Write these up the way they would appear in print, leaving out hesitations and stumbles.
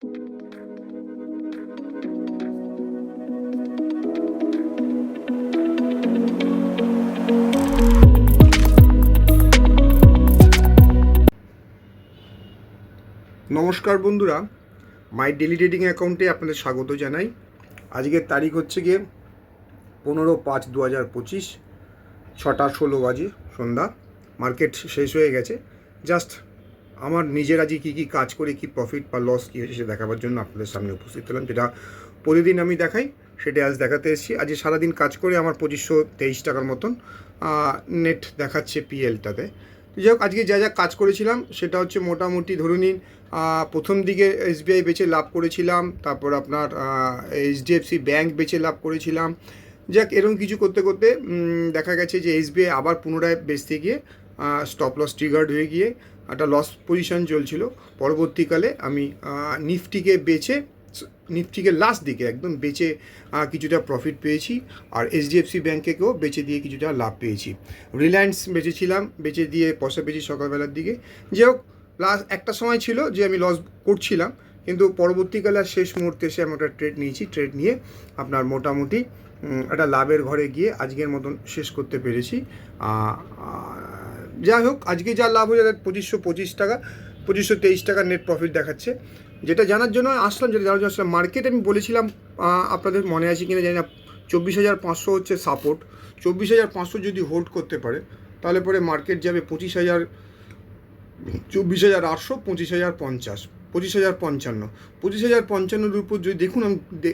নমস্কার বন্ধুরা, মাই daily trading অ্যাকাউন্টে আপনাদের স্বাগত জানাই। আজকের তারিখ হচ্ছে গিয়ে 15/5/2025, 6:16 বাজে সন্ধ্যা। মার্কেট শেষ হয়ে গেছে। জাস্ট আমার নিজের আজকে কী কী কাজ করে কী প্রফিট বা লস কী হয়েছে সে দেখাবার জন্য আপনাদের সামনে উপস্থিত হলাম। যেটা প্রতিদিন আমি দেখাই সেটা আজ দেখাতে এসেছি। আজকে সারাদিন কাজ করে আমার 2523 টাকার মতন নেট দেখাচ্ছে পিএলটাতে। যাই হোক, আজকে যা যা কাজ করেছিলাম সেটা হচ্ছে মোটামুটি ধরুন নিন, প্রথম দিকে এসবিআই বেচে লাভ করেছিলাম, তারপর আপনার এইচডিএফসি ব্যাংক বেচে লাভ করেছিলাম। যাক, এরকম কিছু করতে করতে দেখা গেছে যে এসবিআই আবার পুনরায় বেচতে গিয়ে স্টপ লস ট্রিগার্ড হয়ে গিয়ে একটা লস পজিশন চলছিল। পরবর্তীকালে আমি নিফটিকে লাস্ট দিকে একদম বেচে কিছুটা প্রফিট পেয়েছি, আর এইচডিএফসি ব্যাঙ্কেকেও বেচে দিয়ে কিছুটা লাভ পেয়েছি। রিলায়েন্স বেচেছিলাম, বেচে দিয়ে পয়সা পেয়েছি সকালবেলার দিকে। যাই হোক, লাস্ট একটা সময় ছিল যে আমি লস করছিলাম, কিন্তু পরবর্তীকালে আর শেষ মুহূর্তে এসে আমি একটা ট্রেড নিয়েছি। ট্রেড নিয়ে আপনার মোটামুটি একটা লাভের ঘরে গিয়ে আজকের মতন শেষ করতে পেরেছি। যাই হোক, আজকে যা লাভ হয়ে যায় 2525 টাকা, 2523 টাকা নেট প্রফিট দেখাচ্ছে। যেটা জানার জন্য আসলাম মার্কেট আমি বলেছিলাম, আপনাদের মনে আছে কিনা জানি না, 24,500 হচ্ছে সাপোর্ট। 24,500 যদি হোল্ড করতে পারে তাহলে পরে মার্কেট যাবে 25,000, 24,800, 25,050, 25,055, 25,055 উপর যদি দেখুন,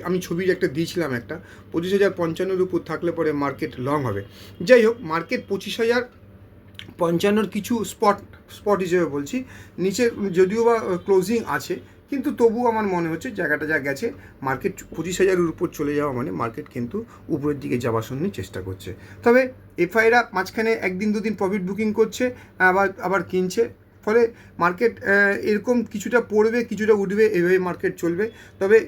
আমি ছবির একটা দিয়েছিলাম একটা, 25,055 উপর থাকলে পরে মার্কেট লং হবে। যাই হোক, মার্কেট 25,055 কিছু স্পট হিসেবে বলছি, নিচে যদিও বা ক্লোজিং আছে, কিন্তু তবুও আমার মনে হচ্ছে জায়গাটা যা গেছে, মার্কেট 25,000-এর উপর চলে যাওয়া মানে মার্কেট কিন্তু উপরের দিকে যাওয়ার জন্য চেষ্টা করছে। তবে এফআইরা মাঝখানে একদিন দুদিন প্রফিট বুকিং করছে, আবার কিনছে, ফলে মার্কেট এরকম কিছুটা পড়বে কিছুটা উঠবে, এভাবে মার্কেট চলবে। তবে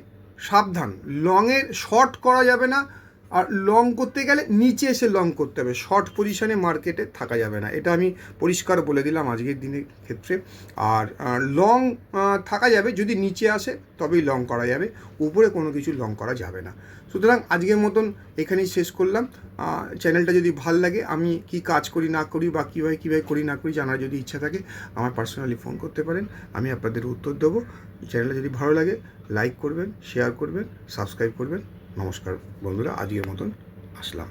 সাবধান, লংয়ের শর্ট করা যাবে না, আর লং করতে গেলে নিচে এসে লং করতে হবে, শর্ট পজিশনে মার্কেটে থাকা যাবে না, এটা আমি পরিষ্কার বলে দিলাম আজকের দিনের ক্ষেত্রে। আর লং থাকা যাবে যদি নিচে আসে, তবেই লং করা যাবে, উপরে কোনো কিছু লং করা যাবে না। সুতরাং আজকের মতন এখানেই শেষ করলাম। চ্যানেলটা যদি ভাল লাগে, আমি কি কাজ করি না করি বা কীভাবে করি না করি জানার যদি ইচ্ছা থাকে, আমার পার্সোনালি ফোন করতে পারেন, আমি আপনাদের উত্তর দেবো। চ্যানেলটা যদি ভালো লাগে লাইক করবেন, শেয়ার করবেন, সাবস্ক্রাইব করবেন। নমস্কার বন্ধুরা, আজকের মতন আসলাম।